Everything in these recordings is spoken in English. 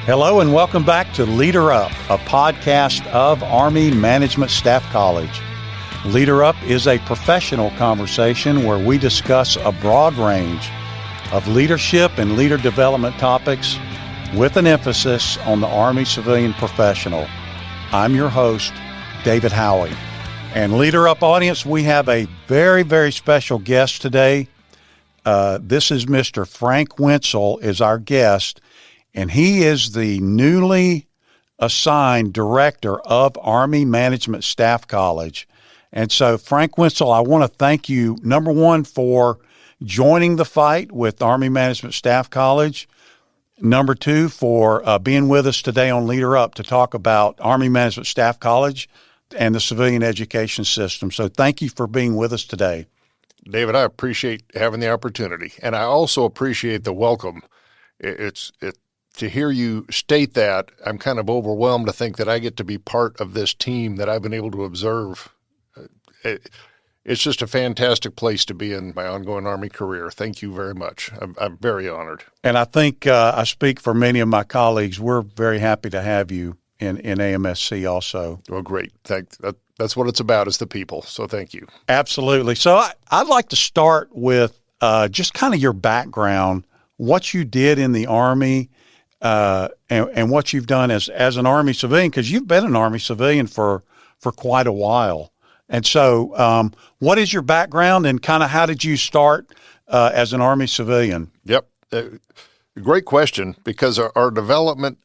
Hello and welcome back to Leader Up, a podcast of Army Management Staff College. Leader Up is a professional conversation where we discuss a broad range of leadership and leader development topics with an emphasis on the Army civilian professional. I'm your host, David Howie. And Leader Up audience, we have a very, very special guest today. This is Mr. Frank Wenzel is our guest, and he is the newly assigned director of Army Management Staff College. And so, Frank Wenzel, I want to thank you, number one, for joining the fight with Army Management Staff College. Number two, for being with us today on Leader Up to talk about Army Management Staff College and the civilian education system. So thank you for being with us today. David, I appreciate having the opportunity, and I also appreciate the welcome. To hear you state that, I'm kind of overwhelmed to think that I get to be part of this team that I've been able to observe. It's just a fantastic place to be in my ongoing Army career. Thank you very much. I'm very honored. And I think I speak for many of my colleagues. We're very happy to have you in AMSC also. Well, great. That's what it's about, is the people. So thank you. Absolutely. So I'd like to start with just kind of your background, what you did in the Army, and what you've done as an Army civilian, because you've been an Army civilian for quite a while. And so what is your background and kind of how did you start as an Army civilian? Yep. Great question, because our development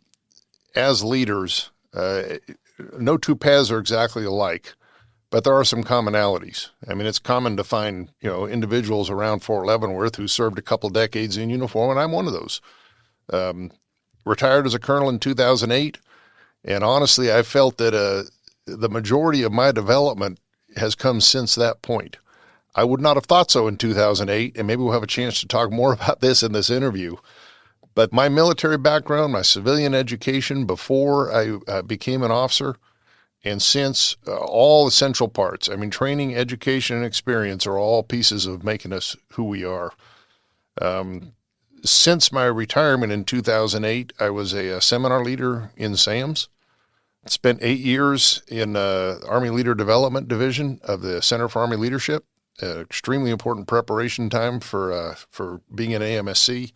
as leaders, no two paths are exactly alike, but there are some commonalities. I mean, it's common to find, individuals around Fort Leavenworth who served a couple decades in uniform, and I'm one of those. Retired as a colonel in 2008, and honestly, I felt that the majority of my development has come since that point. I would not have thought so in 2008, and maybe we'll have a chance to talk more about this in this interview. But my military background, my civilian education before I became an officer, and since, all essential parts. I mean, training, education, and experience are all pieces of making us who we are. Since my retirement in 2008, I was a seminar leader in SAMS. Spent 8 years in Army Leader Development Division of the Center for Army Leadership. Extremely important preparation time for being an AMSC.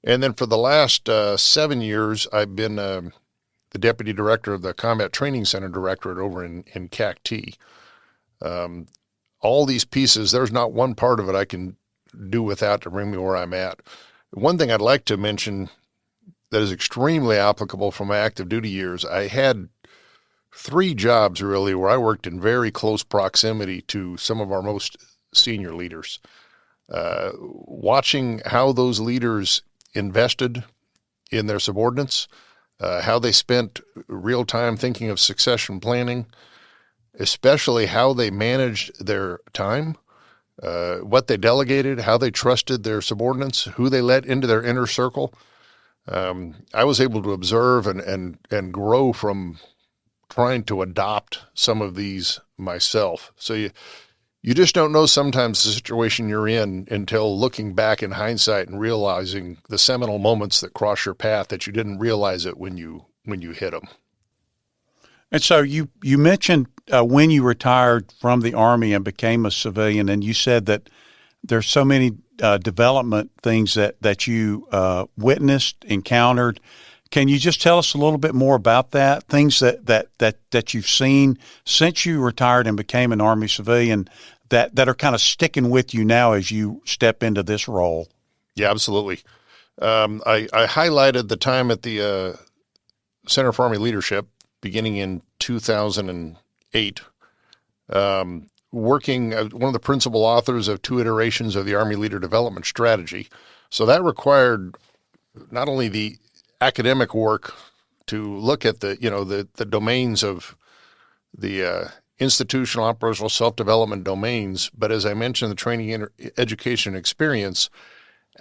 And then for the last 7 years, I've been the deputy director of the Combat Training Center Directorate over in CAC-T. All these pieces, there's not one part of it I can do without to bring me where I'm at. One thing I'd like to mention that is extremely applicable from my active duty years, I had 3 jobs really where I worked in very close proximity to some of our most senior leaders. Watching how those leaders invested in their subordinates, how they spent real time thinking of succession planning, especially how they managed their time, what they delegated, how they trusted their subordinates, who they let into their inner circle. I was able to observe and grow from trying to adopt some of these myself. So you just don't know sometimes the situation you're in until looking back in hindsight and realizing the seminal moments that cross your path that you didn't realize it when you hit them. And so you mentioned when you retired from the Army and became a civilian, and you said that there's so many development things that you witnessed, encountered. Can you just tell us a little bit more about that? Things that you've seen since you retired and became an Army civilian that are kind of sticking with you now as you step into this role? Yeah, absolutely. I highlighted the time at the Center for Army Leadership beginning in 2008. Working as one of the principal authors of 2 iterations of the Army Leader Development Strategy. So that required not only the academic work to look at the domains of the institutional operational self-development domains, but as I mentioned, the training, education, experience,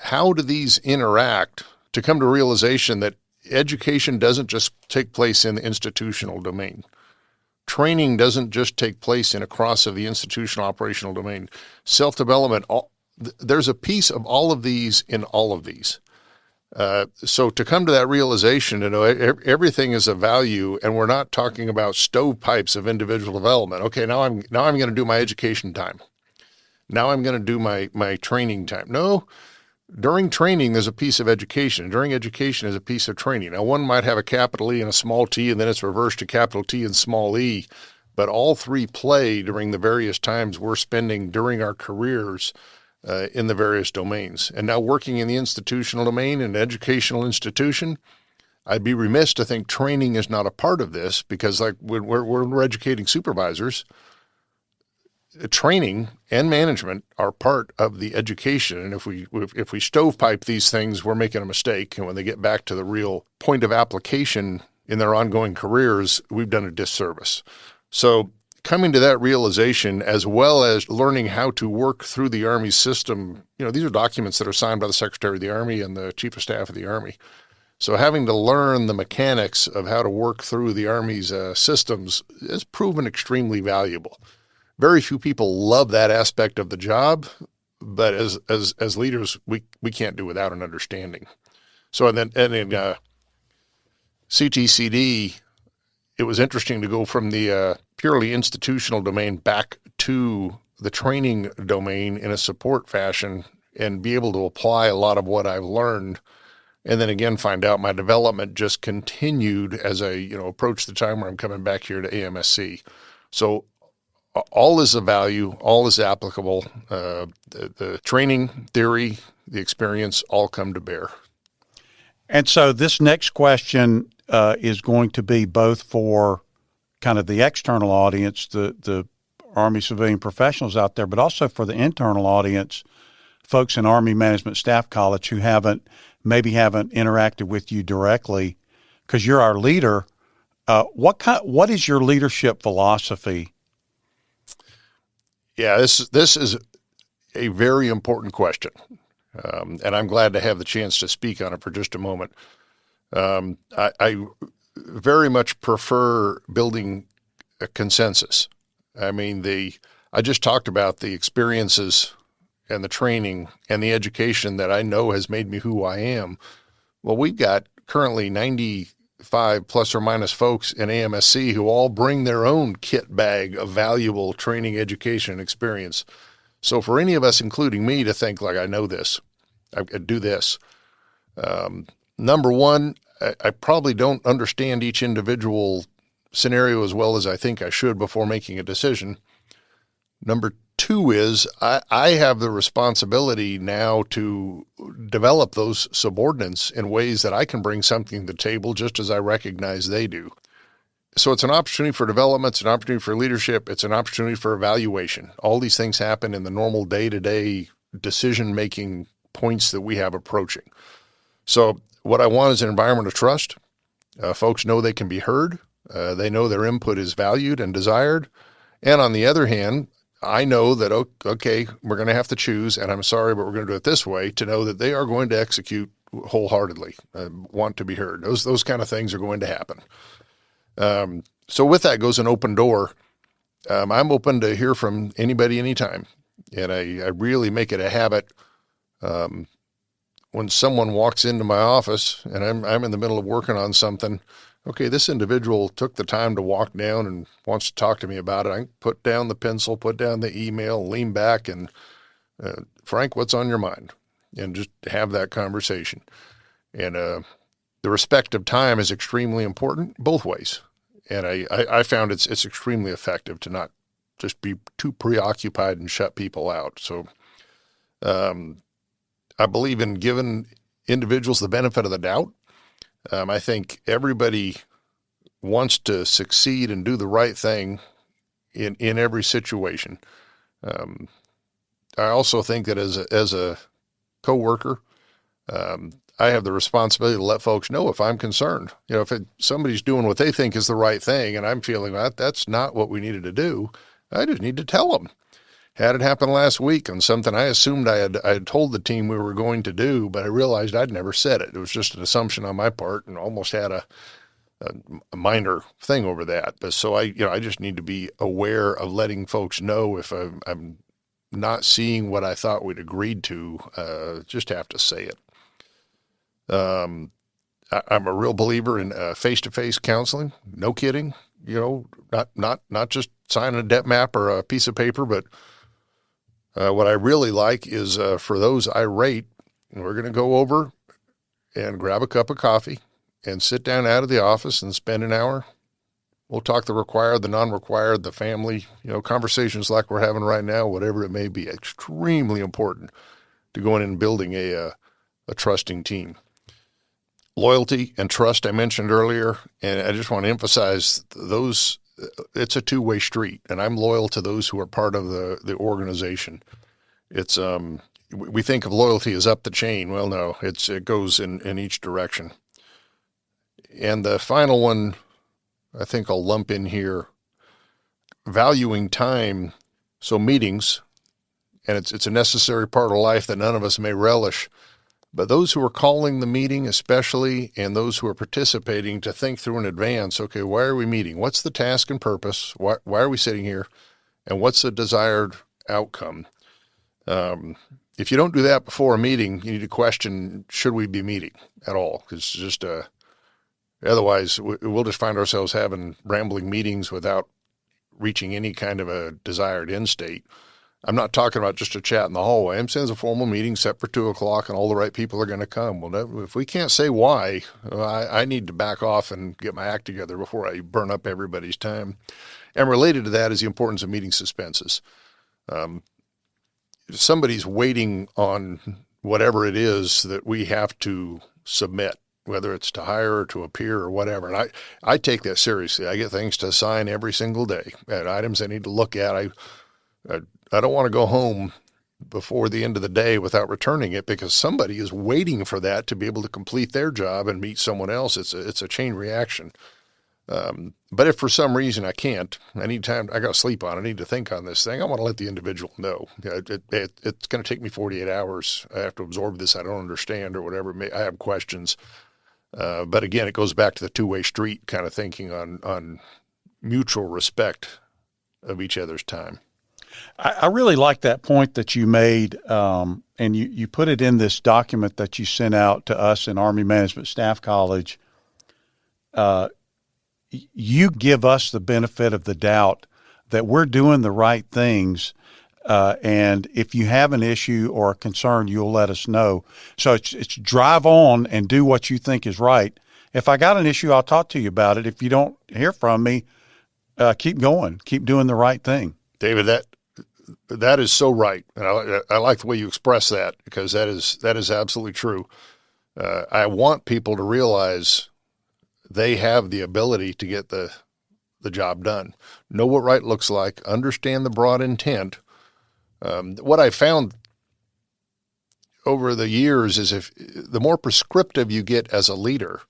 how do these interact to come to realization that education doesn't just take place in the institutional domain. Training doesn't just take place in a cross of the institutional operational domain. Self-development, there's a piece of all of these in all of these. So to come to that realization, everything is a value, and we're not talking about stovepipes of individual development. Okay, now I'm going to do my education time. Now I'm going to do my training time. No, during training, there's a piece of education. During education is a piece of training. Now, one might have a capital E and a small t, and then it's reversed to capital T and small e. But all three play during the various times we're spending during our careers in the various domains. And now working in the institutional domain, in an educational institution, I'd be remiss to think training is not a part of this, because like when we're educating supervisors, training and management are part of the education. And if we stovepipe these things, we're making a mistake. And when they get back to the real point of application in their ongoing careers, we've done a disservice. So coming to that realization, as well as learning how to work through the Army system, these are documents that are signed by the Secretary of the Army and the Chief of Staff of the Army. So having to learn the mechanics of how to work through the Army's systems has proven extremely valuable. Very few people love that aspect of the job, but as leaders, we can't do without an understanding. So in CTCD, it was interesting to go from the purely institutional domain back to the training domain in a support fashion and be able to apply a lot of what I've learned. And then again, find out my development just continued as I approached the time where I'm coming back here to AMSC. So all is of value, all is applicable. The training, theory, the experience all come to bear. And so this next question is going to be both for kind of the external audience, the Army civilian professionals out there, but also for the internal audience, folks in Army Management Staff College who maybe haven't interacted with you directly, because you're our leader. What is your leadership philosophy? Yeah, this is a very important question, and I'm glad to have the chance to speak on it for just a moment. I very much prefer building a consensus. I mean, I just talked about the experiences and the training and the education that I know has made me who I am. Well, we've got currently 95 plus or minus folks in AMSC who all bring their own kit bag of valuable training, education, and experience. So for any of us, including me, to think like I know this, I could do this. Number one, I probably don't understand each individual scenario as well as I think I should before making a decision. Number two is I have the responsibility now to develop those subordinates in ways that I can bring something to the table just as I recognize they do. So it's an opportunity for development, it's an opportunity for leadership, it's an opportunity for evaluation. All these things happen in the normal day-to-day decision-making points that we have approaching. So what I want is an environment of trust. Folks know they can be heard. They know their input is valued and desired. And on the other hand, I know that, okay, we're going to have to choose, and I'm sorry, but we're going to do it this way, to know that they are going to execute wholeheartedly, want to be heard. Those kind of things are going to happen. So with that goes an open door. I'm open to hear from anybody anytime. And I really make it a habit when someone walks into my office and I'm in the middle of working on something, okay, this individual took the time to walk down and wants to talk to me about it. I can put down the pencil, put down the email, lean back, and Frank, what's on your mind? And just have that conversation. And the respect of time is extremely important both ways. And I found it's extremely effective to not just be too preoccupied and shut people out. So I believe in giving individuals the benefit of the doubt. I think everybody wants to succeed and do the right thing in every situation. I also think that as a coworker, I have the responsibility to let folks know if I'm concerned. If somebody's doing what they think is the right thing and I'm feeling that's not what we needed to do, I just need to tell them. Had it happen last week on something I assumed I had told the team we were going to do, but I realized I'd never said it. It was just an assumption on my part, and almost had a minor thing over that. But so I just need to be aware of letting folks know if I'm not seeing what I thought we'd agreed to. Just have to say it. I'm a real believer in face-to-face counseling. No kidding. Not just signing a debt map or a piece of paper, but what I really like is for those irate, we're going to go over and grab a cup of coffee and sit down out of the office and spend an hour. We'll talk the required, the non-required, the family, conversations like we're having right now, whatever it may be. Extremely important to going in and building a trusting team. Loyalty and trust I mentioned earlier, and I just want to emphasize those. It's a two-way street, and I'm loyal to those who are part of the organization. It's we think of loyalty as up the chain. Well, no, it goes in each direction. And the final one, I think I'll lump in here, valuing time. So meetings, and it's a necessary part of life that none of us may relish. But those who are calling the meeting especially, and those who are participating, to think through in advance, okay, why are we meeting? What's the task and purpose? Why are we sitting here? And what's the desired outcome? If you don't do that before a meeting, you need to question, should we be meeting at all? Because just otherwise, we'll just find ourselves having rambling meetings without reaching any kind of a desired end state. I'm not talking about just a chat in the hallway. I'm saying it's a formal meeting set for 2:00 and all the right people are going to come. Well, if we can't say why, I need to back off and get my act together before I burn up everybody's time. And related to that is the importance of meeting suspenses. Somebody's waiting on whatever it is that we have to submit, whether it's to hire or to appear or whatever. And I take that seriously. I get things to sign every single day, and items I need to look at. I don't want to go home before the end of the day without returning it, because somebody is waiting for that to be able to complete their job and meet someone else. It's a chain reaction. But if for some reason I can't, I need time, I got to sleep on it, I need to think on this thing, I want to let the individual know. It's going to take me 48 hours. I have to absorb this. I don't understand or whatever. I have questions. But again, it goes back to the two-way street kind of thinking on mutual respect of each other's time. I really like that point that you made, and you put it in this document that you sent out to us in Army Management Staff College. You give us the benefit of the doubt that we're doing the right things, and if you have an issue or a concern, you'll let us know. So it's drive on and do what you think is right. If I got an issue, I'll talk to you about it. If you don't hear from me, keep going, keep doing the right thing. David, that is so right. And I like the way you express that, because that is absolutely true. I want people to realize they have the ability to get the job done. Know what right looks like, understand the broad intent. What I found over the years is if the more prescriptive you get as a leader,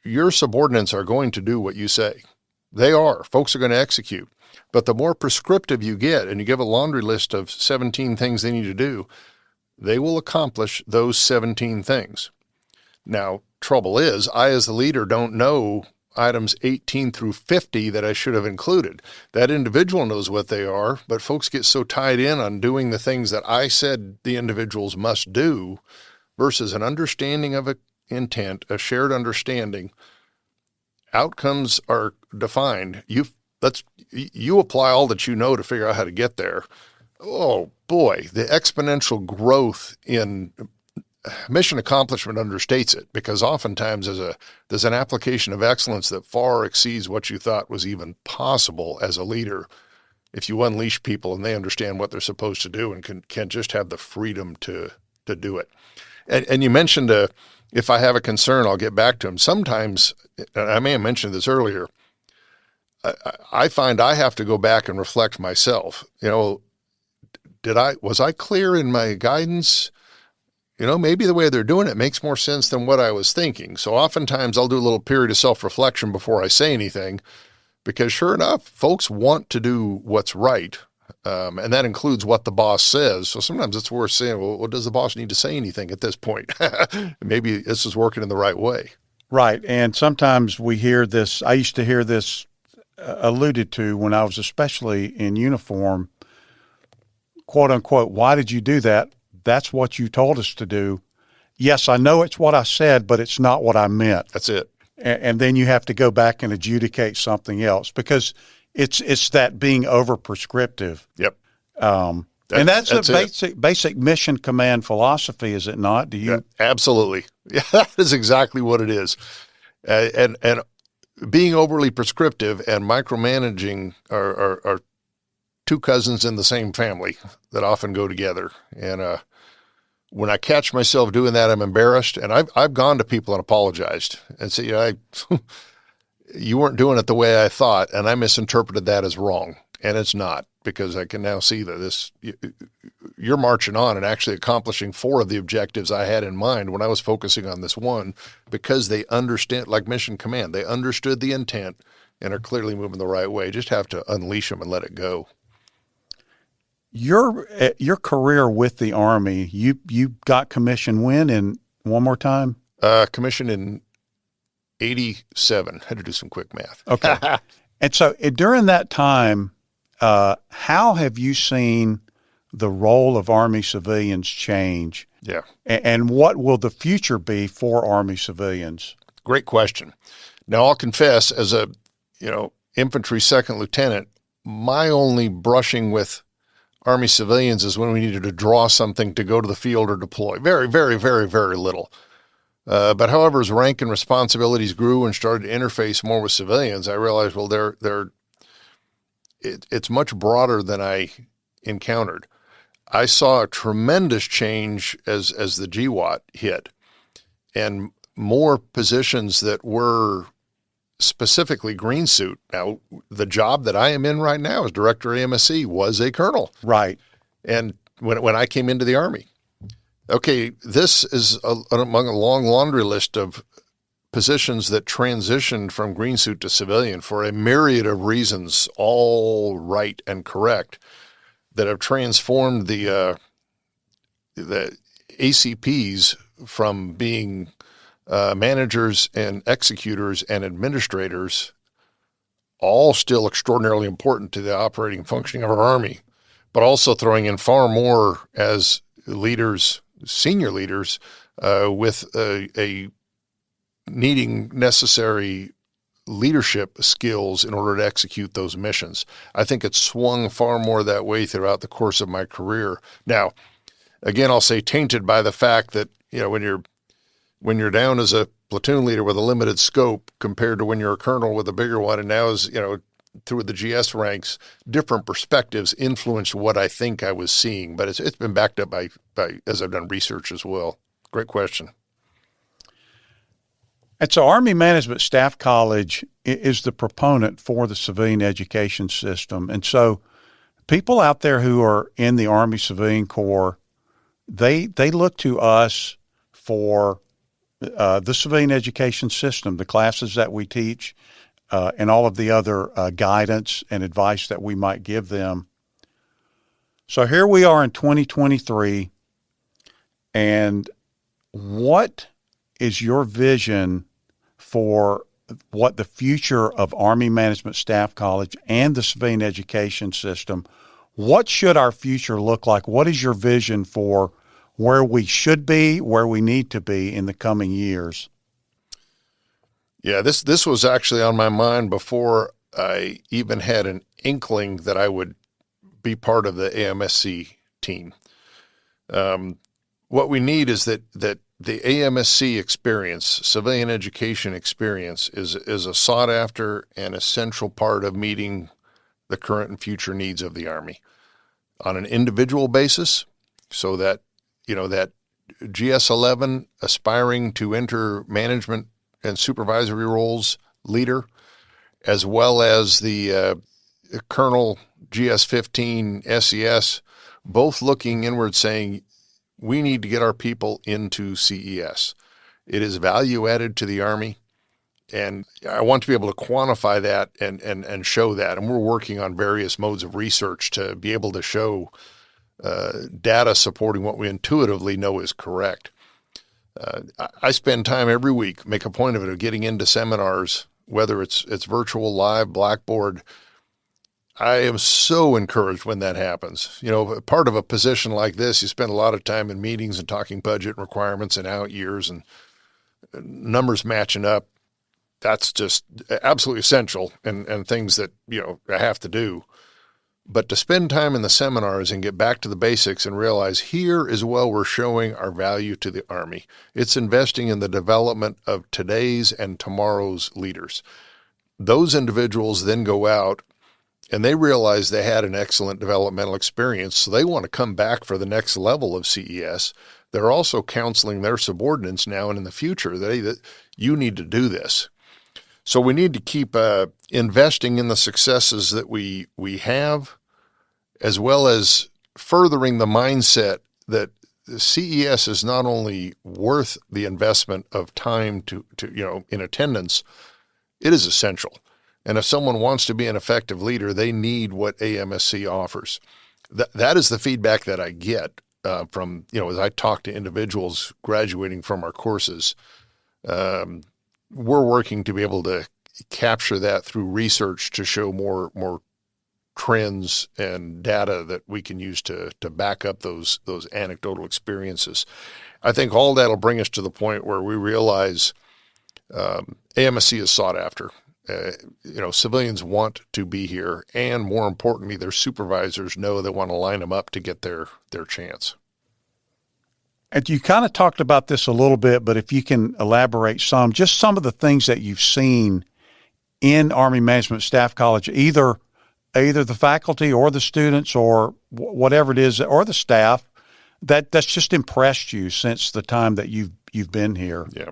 your subordinates are going to do what you say. They are. Folks are going to execute. But the more prescriptive you get, and you give a laundry list of 17 things they need to do, they will accomplish those 17 things. Now, trouble is, I as the leader don't know items 18 through 50 that I should have included. That individual knows what they are, but folks get so tied in on doing the things that I said the individuals must do versus an understanding of an intent, a shared understanding. Outcomes are defined. You apply all that you know to figure out how to get there. Oh boy, the exponential growth in mission accomplishment understates it, because oftentimes there's an application of excellence that far exceeds what you thought was even possible as a leader, if you unleash people and they understand what they're supposed to do and can just have the freedom to do it. And you mentioned if I have a concern, I'll get back to them. Sometimes, and I may have mentioned this earlier, I find I have to go back and reflect myself. Was I clear in my guidance? Maybe the way they're doing it makes more sense than what I was thinking. So oftentimes I'll do a little period of self-reflection before I say anything, because sure enough, folks want to do what's right. And that includes what the boss says. So sometimes it's worth saying, well, does the boss need to say anything at this point? Maybe this is working in the right way. Right. And sometimes we hear this. I used to hear this alluded to when I was especially in uniform, quote unquote, why did you do that? That's what you told us to do. yes, I know it's what I said, but it's not what I meant. That's it. And then you have to go back and adjudicate something else because it's that being over prescriptive. Yep. And that's a basic mission command philosophy, is it not? Do you? Yeah, absolutely. Yeah, that is exactly what it is. And being overly prescriptive and micromanaging are two cousins in the same family that often go together. And when I catch myself doing that, I'm embarrassed. And I've gone to people and apologized and said, you weren't doing it the way I thought, and I misinterpreted that as wrong. And it's not, because I can now see that you're marching on and actually accomplishing 4 of the objectives I had in mind when I was focusing on this one, because they understand, like mission command, they understood the intent and are clearly moving the right way. Just have to unleash them and let it go. Your career with the Army, you got commissioned when? And one more time? Commissioned in 87. Had to do some quick math. Okay. And so during that time, how have you seen the role of Army civilians change? Yeah. And what will the future be for Army civilians? Great question. Now, I'll confess, as a infantry second lieutenant, my only brushing with Army civilians is when we needed to draw something to go to the field or deploy. Very, very, very, very little. But however, as rank and responsibilities grew and started to interface more with civilians, I realized, well, it's much broader than I encountered. I saw a tremendous change as the GWAT hit, and more positions that were specifically green suit. Now, the job that I am in right now as director of AMSC was a colonel. Right. And when I came into the Army, okay, this is among a long laundry list of positions that transitioned from green suit to civilian for a myriad of reasons, all right and correct, that have transformed the ACPs from being managers and executors and administrators, all still extraordinarily important to the operating and functioning of our Army, but also throwing in far more as leaders, senior leaders, with a needing necessary leadership skills in order to execute those missions. I think it's swung far more that way throughout the course of my career. Now, again, I'll say tainted by the fact that, when you're down as a platoon leader with a limited scope compared to when you're a colonel with a bigger one, and now as, through the GS ranks, different perspectives influenced what I think I was seeing. But it's been backed up by as I've done research as well. Great question. And so Army Management Staff College is the proponent for the civilian education system. And so people out there who are in the Army Civilian Corps, they look to us for the civilian education system, the classes that we teach, and all of the other guidance and advice that we might give them. So here we are in 2023, and what is your vision for what the future of Army Management Staff College and the civilian education system? What should our future look like? What is your vision for where we should be, where we need to be in the coming years? Yeah, this was actually on my mind before I even had an inkling that I would be part of the AMSC team. What we need is that the AMSC experience, civilian education experience, is a sought after and essential part of meeting the current and future needs of the Army on an individual basis, so that that GS-11 aspiring to enter management and supervisory roles leader, as well as the Colonel GS-15 SES, both looking inward saying, we need to get our people into CES. It is value added to the Army, and I want to be able to quantify that and show that. And we're working on various modes of research to be able to show data supporting what we intuitively know is correct. I spend time every week, make a point of it, of getting into seminars, whether it's virtual, live, Blackboard. I am so encouraged when that happens. You know, part of a position like this, you spend a lot of time in meetings and talking budget requirements and out years and numbers matching up. That's just absolutely essential and things that, you know, I have to do. But to spend time in the seminars and get back to the basics and realize here is where we're showing our value to the Army. It's investing in the development of today's and tomorrow's leaders. Those individuals then go out and they realize they had an excellent developmental experience, so they want to come back for the next level of CES. They're also counseling their subordinates now and in the future that you need to do this. So we need to keep investing in the successes that we have, as well as furthering the mindset that CES is not only worth the investment of time to in attendance, it is essential. And if someone wants to be an effective leader, they need what AMSC offers. That is the feedback that I get from, as I talk to individuals graduating from our courses. We're working to be able to capture that through research to show more trends and data that we can use to back up those anecdotal experiences. I think all that'll bring us to the point where we realize AMSC is sought after. Civilians want to be here, and more importantly, their supervisors know they want to line them up to get their chance. And you kind of talked about this a little bit, but if you can elaborate just some of the things that you've seen in Army Management Staff College, either the faculty or the students or whatever it is, or the staff, that's just impressed you since the time that you've been here. Yeah,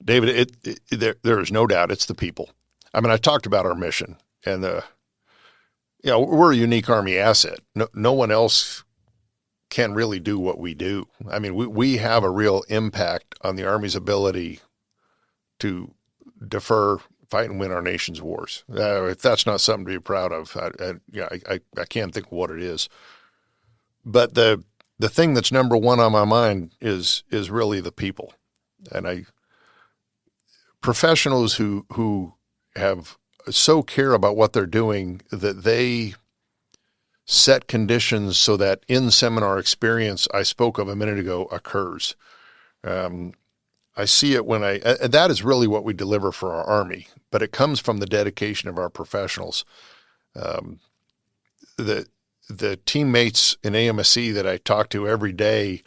David, there is no doubt it's the people. I mean, I talked about our mission, and we're a unique Army asset. No one else can really do what we do. I mean, we have a real impact on the Army's ability to defer, fight, and win our nation's wars. If that's not something to be proud of, I can't think of what it is. But the thing that's number one on my mind is really the people, and professionals who have so care about what they're doing that they set conditions so that in-seminar experience I spoke of a minute ago occurs. I see it when and that is really what we deliver for our Army, but it comes from the dedication of our professionals. The teammates in AMSC that I talk to every day,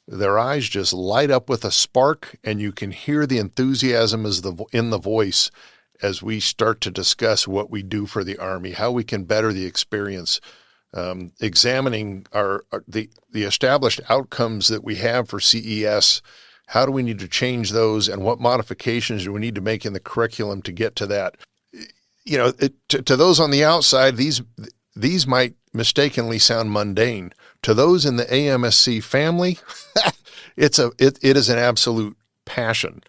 their eyes just light up with a spark, and you can hear the enthusiasm in the voice as we start to discuss what we do for the Army, how we can better the experience, examining the established outcomes that we have for CES. How do we need to change those, and what modifications do we need to make in the curriculum to get to that? To those on the outside, these might mistakenly sound mundane. To those in the AMSC family, it is an absolute passion.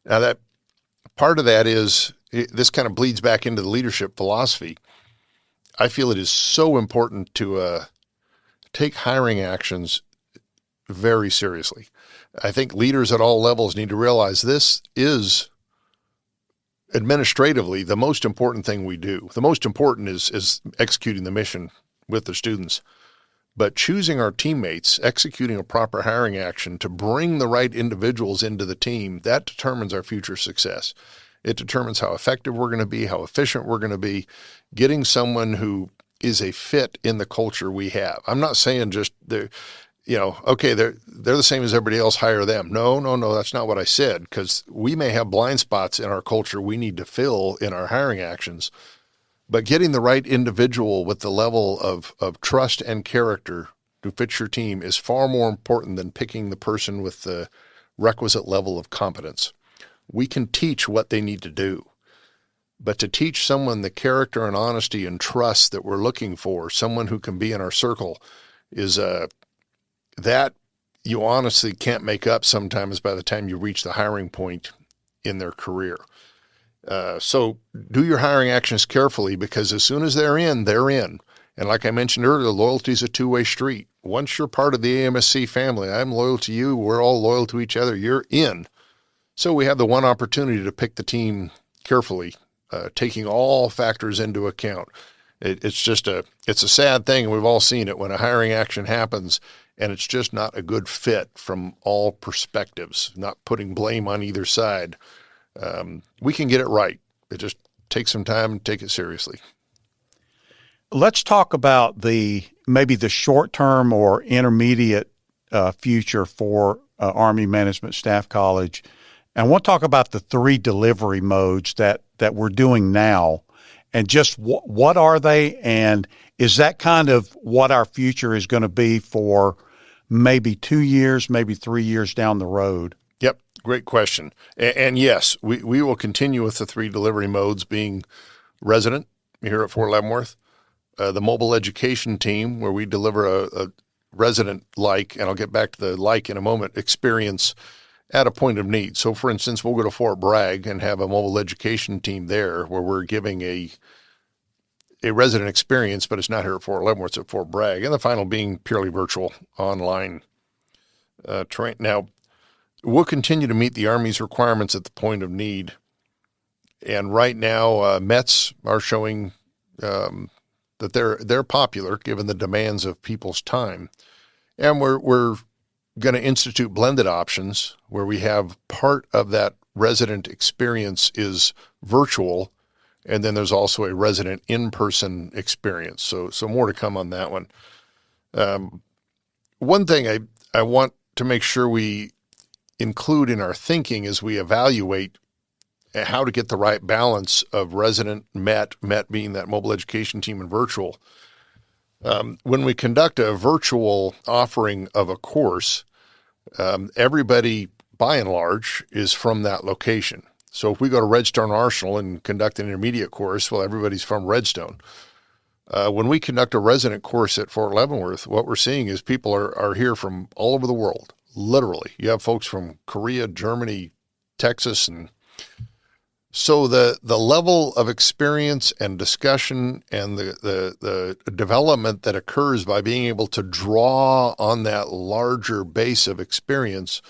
Now, that part of that is, this kind of bleeds back into the leadership philosophy. I feel it is so important to take hiring actions very seriously. I think leaders at all levels need to realize this is administratively the most important thing we do. The most important is executing the mission with the students. But choosing our teammates, executing a proper hiring action to bring the right individuals into the team, that determines our future success. It determines how effective we're going to be, how efficient we're going to be, getting someone who is a fit in the culture we have. I'm not saying just they're the same as everybody else, hire them. No, that's not what I said, because we may have blind spots in our culture we need to fill in our hiring actions. But getting the right individual with the level of trust and character to fit your team is far more important than picking the person with the requisite level of competence. We can teach what they need to do, but to teach someone the character and honesty and trust that we're looking for, someone who can be in our circle, is that you honestly can't make up sometimes by the time you reach the hiring point in their career. So do your hiring actions carefully, because as soon as they're in, they're in. And like I mentioned earlier, loyalty is a two-way street. Once you're part of the AMSC family, I'm loyal to you, we're all loyal to each other, you're in. So we have the one opportunity to pick the team carefully, taking all factors into account. It's a sad thing. We've all seen it when a hiring action happens and it's just not a good fit from all perspectives, not putting blame on either side. We can get it right. It just takes some time and take it seriously. Let's talk about maybe the short-term or intermediate future for Army Management Staff College. And we'll talk about the 3 delivery modes that we're doing now, and just what are they, and is that kind of what our future is going to be for maybe 2 years, maybe 3 years down the road? Yep, great question. And yes, we will continue with the 3 delivery modes, being resident here at Fort Leavenworth, the mobile education team, where we deliver a resident-like, and I'll get back to the like in a moment, experience at a point of need. So, for instance, we'll go to Fort Bragg and have a mobile education team there where we're giving a resident experience, but it's not here at Fort Leavenworth, it's at Fort Bragg. And the final being purely virtual online train. Now, we'll continue to meet the Army's requirements at the point of need. And right now, METs are showing that they're popular given the demands of people's time. And we're going to institute blended options where we have part of that resident experience is virtual, and then there's also a resident in-person experience. So more to come on that one. One thing I want to make sure we include in our thinking as we evaluate how to get the right balance of resident, MET being that mobile education team, and virtual. When we conduct a virtual offering of a course, everybody, by and large, is from that location. So if we go to Redstone Arsenal and conduct an intermediate course, well, everybody's from Redstone. When we conduct a resident course at Fort Leavenworth, what we're seeing is people are here from all over the world, literally. You have folks from Korea, Germany, Texas, and so the level of experience and discussion and the development that occurs by being able to draw on that larger base of experience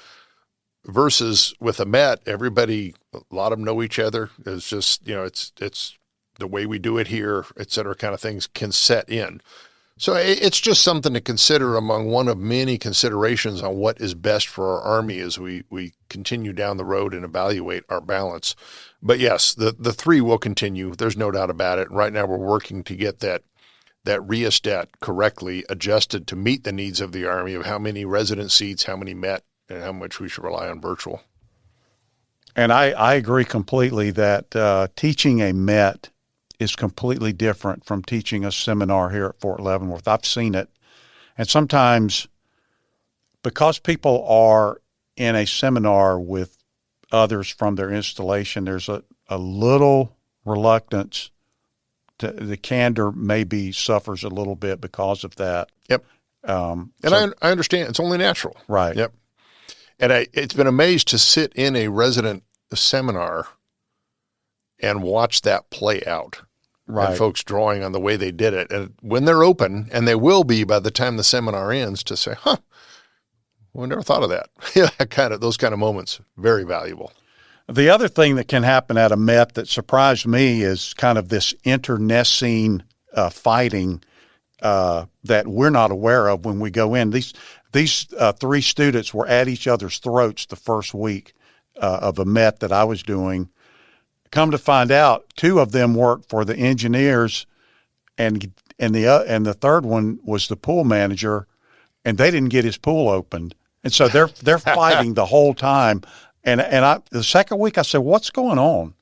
versus with a MET, everybody, a lot of them know each other. It's just, it's the way we do it here, et cetera, kind of things can set in. So it's just something to consider among one of many considerations on what is best for our Army as we continue down the road and evaluate our balance. But yes, the 3 will continue. There's no doubt about it. Right now we're working to get that rheostat correctly adjusted to meet the needs of the Army of how many resident seats, how many MET, and how much we should rely on virtual. And I agree completely that teaching a MET is completely different from teaching a seminar here at Fort Leavenworth. I've seen it. And sometimes because people are in a seminar with others from their installation, there's a little reluctance. The candor maybe suffers a little bit because of that. Yep. I understand. It's only natural. Right. Yep. And it's been amazed to sit in a resident seminar and watch that play out. Right. And folks drawing on the way they did it. And when they're open, and they will be by the time the seminar ends, to say, we never thought of that. Yeah, those kind of moments, very valuable. The other thing that can happen at a MET that surprised me is kind of this internecine fighting that we're not aware of when we go in. These 3 students were at each other's throats the first week of a MET that I was doing. Come to find out, 2 of them worked for the engineers, and the third one was the pool manager, and they didn't get his pool opened, and so they're fighting the whole time. And the second week I said, "What's going on?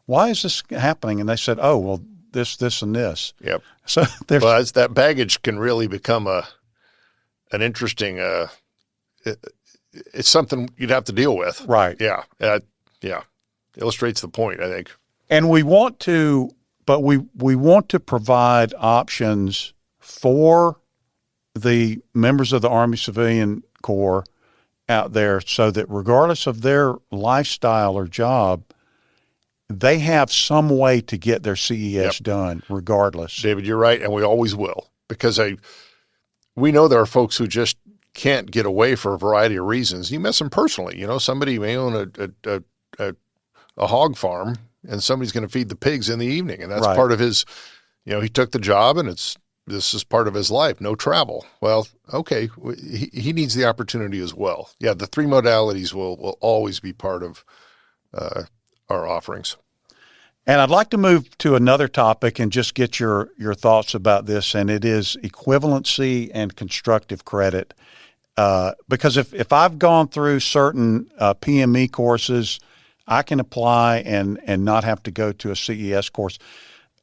Why is this happening?" And they said, "Oh, well, this, and this." Yep. So that baggage can really become an interesting. It's something you'd have to deal with. Right. Yeah. Yeah. Illustrates the point, I think. And we want to provide options for the members of the Army Civilian Corps out there so that regardless of their lifestyle or job, they have some way to get their CES done regardless. David, you're right, and we always will, because we know there are folks who just can't get away for a variety of reasons. You met them personally. Somebody may own a hog farm, and somebody's going to feed the pigs in the evening, and that's right. part of his He took the job and this is part of his life, no travel. Well, okay, he needs the opportunity as well. Yeah, the three modalities will always be part of our offerings. And I'd like to move to another topic and just get your thoughts about this, and it is equivalency and constructive credit. Because if I've gone through certain PME courses, I can apply and not have to go to a CES course.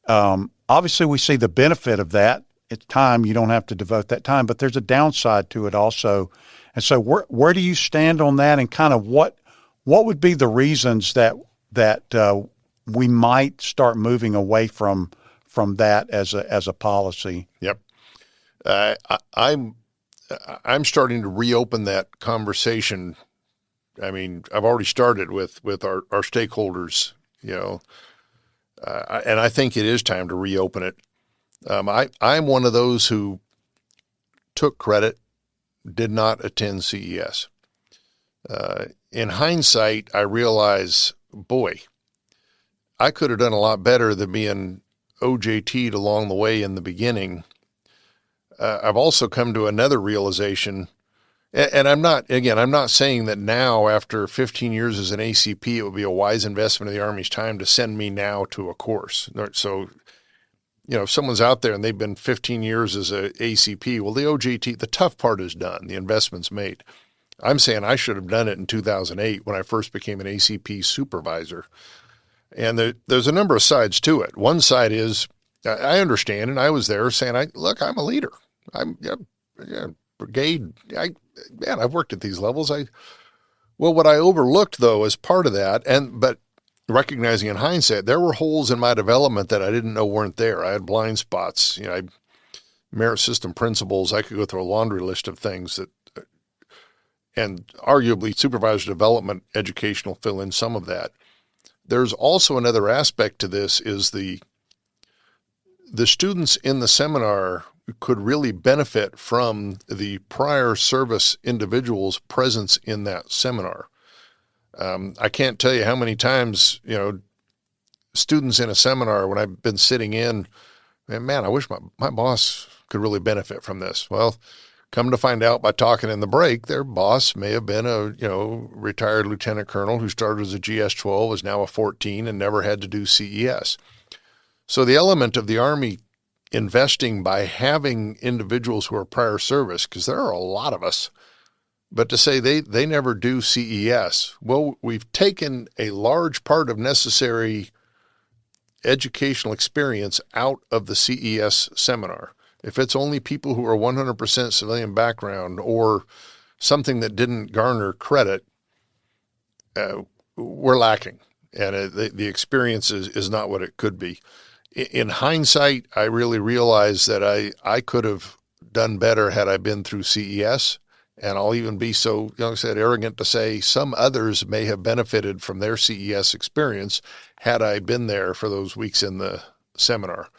Obviously, we see the benefit of that. It's time. You don't have to devote that time, but there's a downside to it also. And so where do you stand on that, and kind of what would be the reasons that we might start moving away from that as a policy? Yep. I'm starting to reopen that conversation. I mean, I've already started with our stakeholders, and I think it is time to reopen it. I'm one of those who took credit, did not attend CES. In hindsight, I realize, boy, I could have done a lot better than being OJT'd along the way in the beginning. I've also come to another realization, and I'm not saying that now, after 15 years as an ACP, it would be a wise investment of the Army's time to send me now to a course. So, if someone's out there and they've been 15 years as a ACP, well, the OJT, the tough part is done. The investment's made. I'm saying I should have done it in 2008 when I first became an ACP supervisor. And there's a number of sides to it. One side is, I understand, and I was there saying, I'm a leader. I'm brigade. I've worked at these levels. What I overlooked though, as part of that, but recognizing in hindsight, there were holes in my development that I didn't know weren't there. I had blind spots. Merit system principles. I could go through a laundry list of things and arguably supervisor development education will fill in some of that. There's also another aspect to this is the students in the seminar could really benefit from the prior service individuals' presence in that seminar. I can't tell you how many times, students in a seminar when I've been sitting in, man, I wish my boss could really benefit from this. Well, come to find out by talking in the break, their boss may have been a, retired lieutenant colonel who started as a GS-12, is now a 14 and never had to do CES. So the element of the Army investing by having individuals who are prior service, because there are a lot of us, but to say they never do CES, well, we've taken a large part of necessary educational experience out of the CES seminar. If it's only people who are 100% civilian background or something that didn't garner credit, we're lacking. And the experience is not what it could be. In hindsight, I really realized that I could have done better had I been through CES. And I'll even be so, arrogant to say some others may have benefited from their CES experience had I been there for those weeks in the seminar.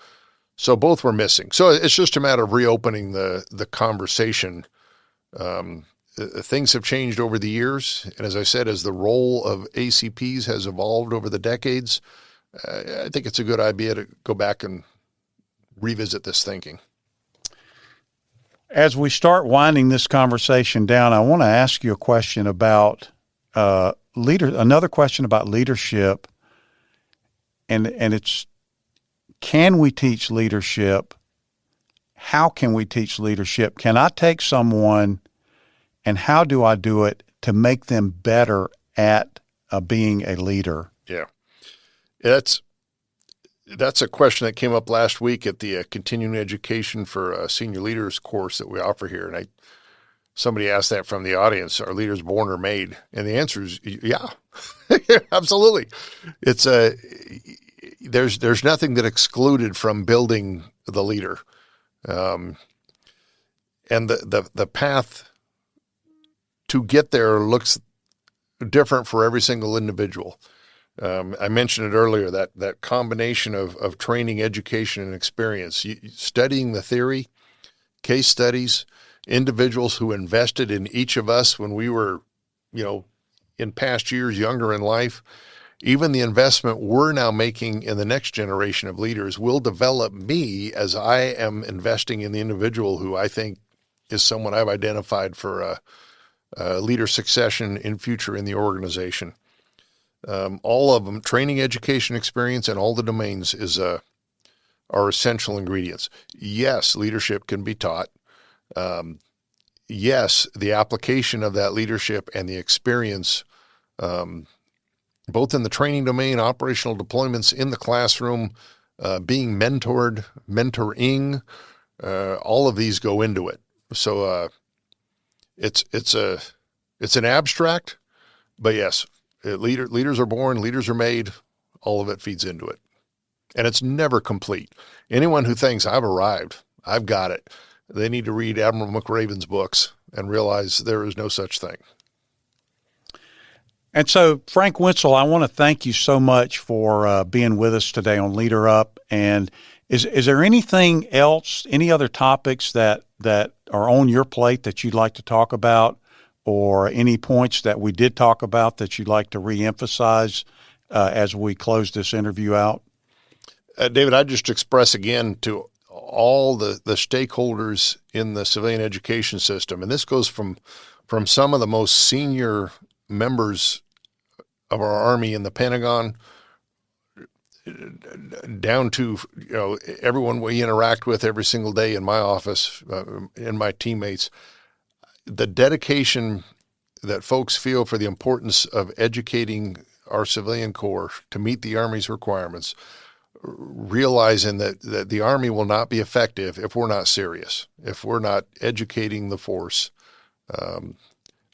So both were missing. So it's just a matter of reopening the conversation. Things have changed over the years. And as I said, as the role of ACPs has evolved over the decades, I think it's a good idea to go back and revisit this thinking. As we start winding this conversation down, I want to ask you a question about another question about leadership. And it's, can we teach leadership? How can we teach leadership? Can I take someone and how do I do it to make them better at being a leader? Yeah. That's a question that came up last week at the continuing education for senior leaders course that we offer here. And somebody asked that from the audience, are leaders born or made? And the answer is, yeah, absolutely. It's there's nothing that excluded from building the leader. And the path to get there looks different for every single individual. I mentioned it earlier, that combination of training, education, and experience, studying the theory, case studies, individuals who invested in each of us when we were, in past years, younger in life, even the investment we're now making in the next generation of leaders will develop me as I am investing in the individual who I think is someone I've identified for leader succession in future in the organization. All of them, training, education, experience, and all the domains are essential ingredients. Yes, leadership can be taught. Yes, the application of that leadership and the experience, both in the training domain, operational deployments in the classroom, being mentored, mentoring, all of these go into it. So it's an abstract, but yes, leaders are born, leaders are made, all of it feeds into it. And it's never complete. Anyone who thinks I've arrived, I've got it, they need to read Admiral McRaven's books and realize there is no such thing. And so, Frank Wenzel, I want to thank you so much for being with us today on Leader Up. And is there anything else, any other topics that are on your plate that you'd like to talk about, or any points that we did talk about that you'd like to reemphasize as we close this interview out? David, I'd just express again to all the stakeholders in the civilian education system, and this goes from some of the most senior members of our Army in the Pentagon down to everyone we interact with every single day in my office, and my teammates. The dedication that folks feel for the importance of educating our civilian corps to meet the Army's requirements, realizing that the Army will not be effective if we're not serious, if we're not educating the force.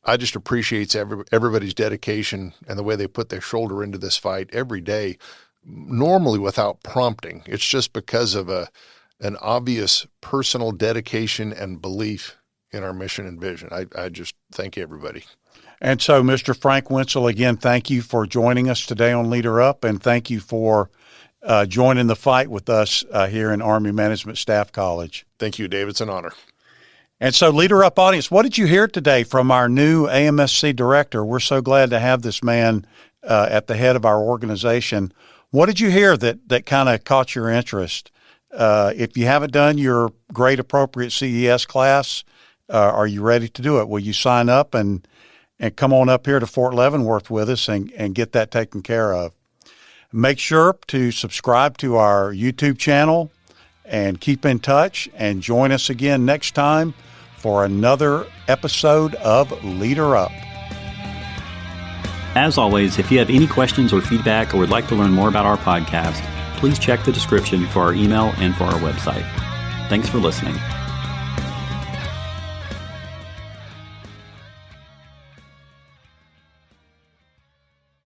I just appreciate everybody's dedication and the way they put their shoulder into this fight every day, normally without prompting. It's just because of an obvious personal dedication and belief in our mission and vision. I just thank everybody. And so, Mr. Frank Wenzel, again, thank you for joining us today on Leader Up, and thank you for joining the fight with us here in Army Management Staff College. Thank you, Dave. It's an honor. And so, Leader Up audience, what did you hear today from our new AMSC director? We're so glad to have this man at the head of our organization. What did you hear that kind of caught your interest? If you haven't done your Grade Appropriate CES class, are you ready to do it? Will you sign up and come on up here to Fort Leavenworth with us and get that taken care of? Make sure to subscribe to our YouTube channel and keep in touch, and join us again next time for another episode of Leader Up. As always, if you have any questions or feedback or would like to learn more about our podcast, please check the description for our email and for our website. Thanks for listening.